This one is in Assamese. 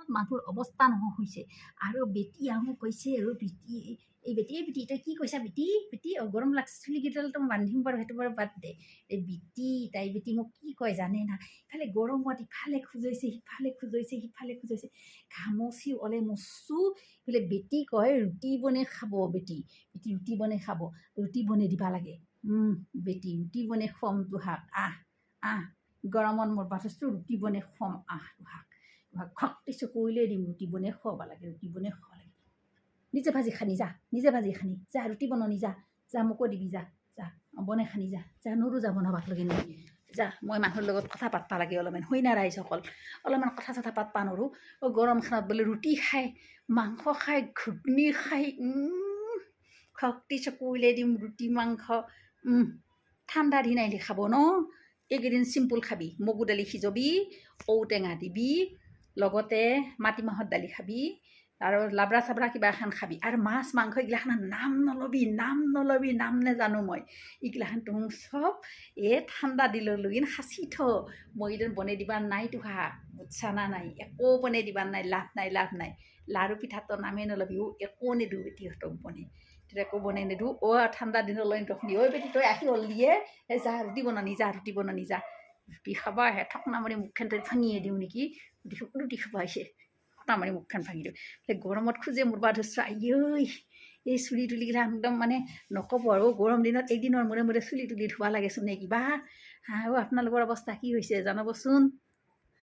মানুহৰ অৱস্থা নোহোৱা হৈছে আৰু বেটি আহোঁ কৈছে আৰু বেটি এই বেটি তই কি কৈছা বেটি গৰম লাগছে চুলিকেইডাল তো বান্ধিম বাৰু সেইটো বাৰু বাদ দে এই তাই বেটি মোক কি কয় জানে না ইফালে গৰমত ইফালে সিফালে খোজৈছে ঘামচি ওলে মচু ইফালে বেটি কয় ৰুটি বনাই খাব বেটি ৰুটি বনাই খাব ৰুটি বনাই দিবা লাগে বেটি ৰুটি বনাই খুৱাম তোহাক আহ গৰমত মোৰ বাথটো ৰুটি বনাই খুৱাম তোহাক ঘক্তি চকুৰিলে দিম ৰুটি বনাই খুৱাব লাগে ৰুটি বনাই খুৱাব লাগে নিজে ভাজি খানি যা ৰুটি বননি যা মোকো দিবি যা বনাই খানি যা নৰো যা বনাবাক লগে নি যা মই মানুহৰ লগত কথা পাতবা লাগে অলপমান হৈ না ৰাইজসকল অলপমান কথা চথা পাতবা নৰো গৰম খানাত বোলে ৰুটি খায় মাংস খায় ঘুগনি খায় শক্তি চকুৰিলে দিম ৰুটি মাংস ঠাণ্ডা দিন আহিলে খাব ন এইকেইদিন চিম্পুল খাবি মগু দালি সিজবি ঔটেঙা দিবি লগতে মাটিমাহৰ দালি খাবি আৰু লাবৰা চাবৰা কিবা এখন খাবি আৰু মাছ মাংস এইগিলাখান নাম নলবি নাম নেজানো মই এইগিলাখান তুমি চব ঠাণ্ডা দিনলৈকে সাঁচি থ মই এইদিন বনাই দিবা নাই তোহাক বুজছা না নাই একো বনাই দিবা নাই লাভ নাই লাৰু পিঠাটো নামেই নলবি একো নিদিওঁ বেটিহঁতক বনাই তেতিয়া একো বনাই নিদিওঁ ঠাণ্ডা দিনলৈ তখনি বেটি তই আহি হ'লিয়ে যা ৰুটি বনানি যা ৰুটি খাবা আহে ঠকনা মাৰি মুখখন তই ভাঙিয়ে দিওঁ নেকি ৰুটি খাবা আহিছে ঠকনা মাৰি মুখখন ভাঙি দিওঁ গৰমত খোজে মোৰ বাদ ধৰছ আইঐ এই চুলি তুলিগিলা একদম মানে নক'ব আৰু গৰম দিনত একদিনৰ মূৰে চুলি তুলি ধুবা লাগেচোন নে কিবা আপোনালোকৰ অৱস্থা কি হৈছে জনাবচোন